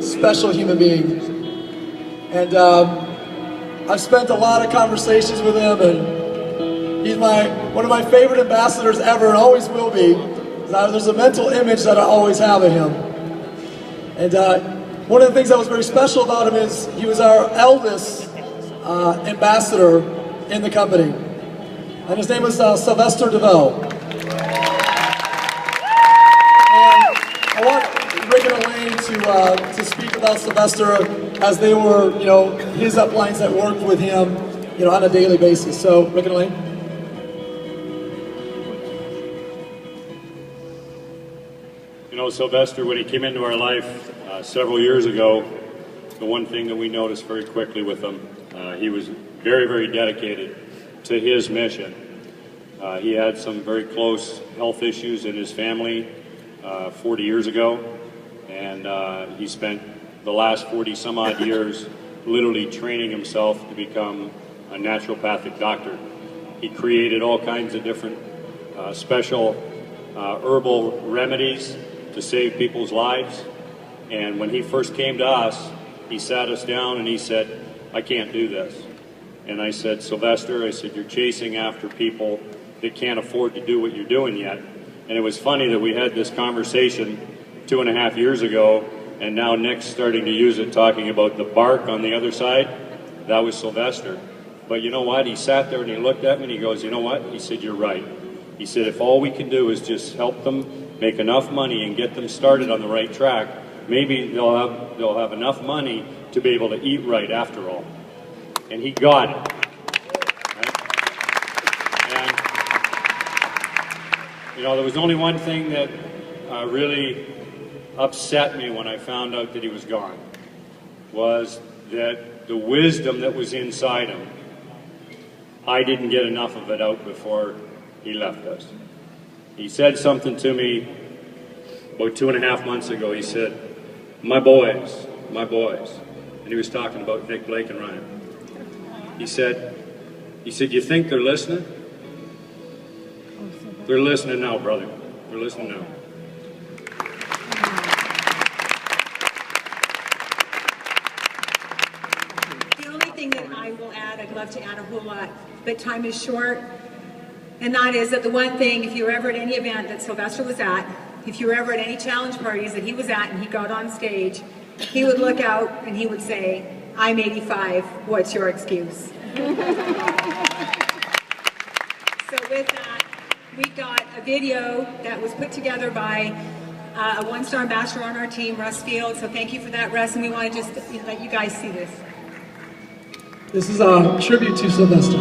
special human being. And I've spent a lot of conversations with him, and he's one of my favorite ambassadors ever, and always will be. There's a mental image that I always have of him. And one of the things that was very special about him is he was our eldest ambassador in the company. And his name was Sylvester DeVille. And I want Rick and Elaine to speak about Sylvester as they were, his uplines that worked with him, on a daily basis. So, Rick and Elaine. Sylvester, when he came into our life several years ago, the one thing that we noticed very quickly with him, he was very, very dedicated to his mission. He had some very close health issues in his family 40 years ago, and he spent the last 40 some odd years literally training himself to become a naturopathic doctor. He created all kinds of different special herbal remedies to save people's lives. And when he first came to us, he sat us down and he said, "I can't do this." And I said, "Sylvester," I said, "you're chasing after people that can't afford to do what you're doing yet." And it was funny that we had this conversation 2.5 years ago, and now Nick's starting to use it, talking about the bark on the other side. That was Sylvester. But you know what? He sat there and he looked at me and he goes, "You know what?" He said, "You're right." He said, "If all we can do is just help them make enough money and get them started on the right track, maybe they'll have enough money to be able to eat right after all." And he got it. Right? And there was only one thing that really upset me when I found out that he was gone, was that the wisdom that was inside him, I didn't get enough of it out before he left us. He said something to me about 2.5 months ago. He said, my boys, and he was talking about Nick, Blake, and Ryan. He said, "You think they're listening? They're listening now, brother. They're listening now." The only thing that I will add, I'd love to add a whole lot, but time is short. And that is that the one thing, if you were ever at any event that Sylvester was at, if you were ever at any challenge parties that he was at and he got on stage, he would look out and he would say, "I'm 85, what's your excuse?" So with that, we got a video that was put together by a one-star ambassador on our team, Russ Field. So thank you for that, Russ, and we want to just let you guys see this. This is a tribute to Sylvester.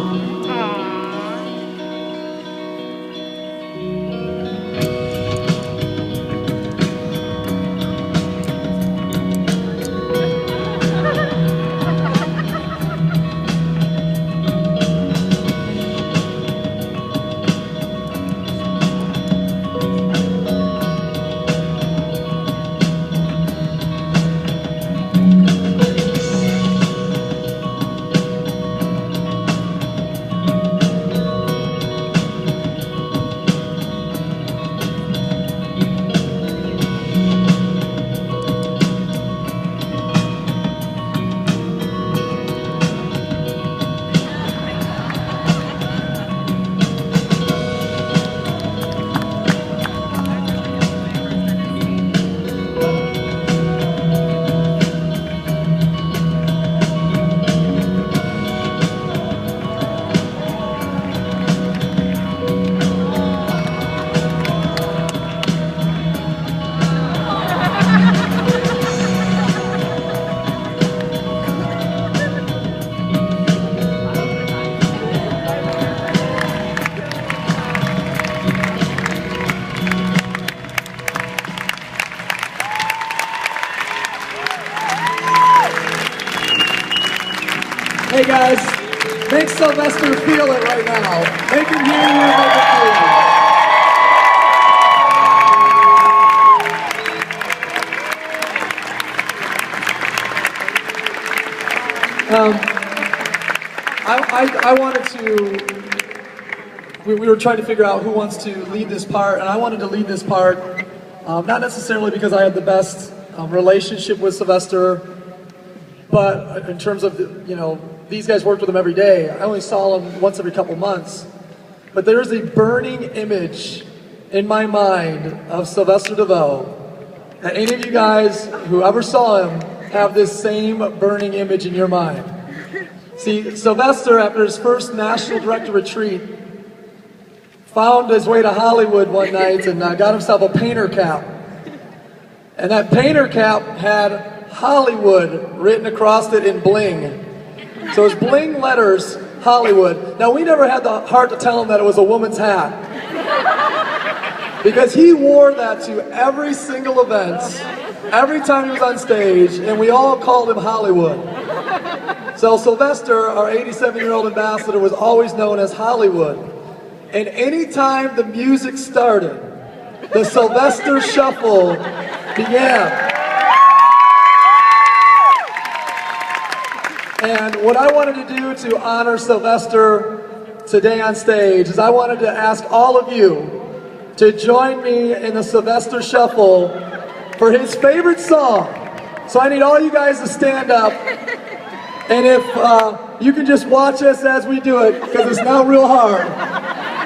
Hey guys, make Sylvester feel it right now. Make him hear you, make him feel you. I wanted to, we were trying to figure out who wants to lead this part, and I wanted to lead this part, not necessarily because I had the best relationship with Sylvester, but in terms of, these guys worked with him every day. I only saw him once every couple months. But there's a burning image in my mind of Sylvester DeVoe. And any of you guys who ever saw him have this same burning image in your mind. See, Sylvester, after his first National Director Retreat, found his way to Hollywood one night and got himself a painter cap. And that painter cap had Hollywood written across it in bling. So it was bling letters, Hollywood. Now, we never had the heart to tell him that it was a woman's hat. Because he wore that to every single event, every time he was on stage, and we all called him Hollywood. So Sylvester, our 87-year-old ambassador, was always known as Hollywood. And anytime the music started, the Sylvester Shuffle began. And what I wanted to do to honor Sylvester today on stage is I wanted to ask all of you to join me in the Sylvester Shuffle for his favorite song. So I need all you guys to stand up. And if you can just watch us as we do it, because it's not real hard.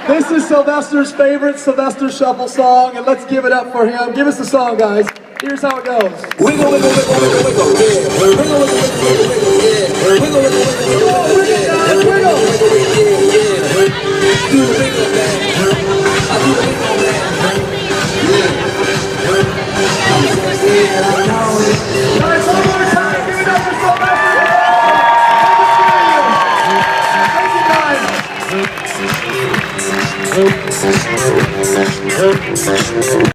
This is Sylvester's favorite Sylvester Shuffle song, and let's give it up for him. Give us the song, guys. Here's how it goes. Wiggle, wiggle, wiggle, wiggle, wiggle, yeah. Wiggle, wiggle, wiggle, wiggle, wiggle, yeah. Wiggle, wiggle, wiggle, wiggle, wiggle, wiggle, wiggle, yeah. Do the wiggle, man. I do the wiggle, man. Yeah, I know it. Guys, one more time, give it up for Sylvester. Thank you, guys.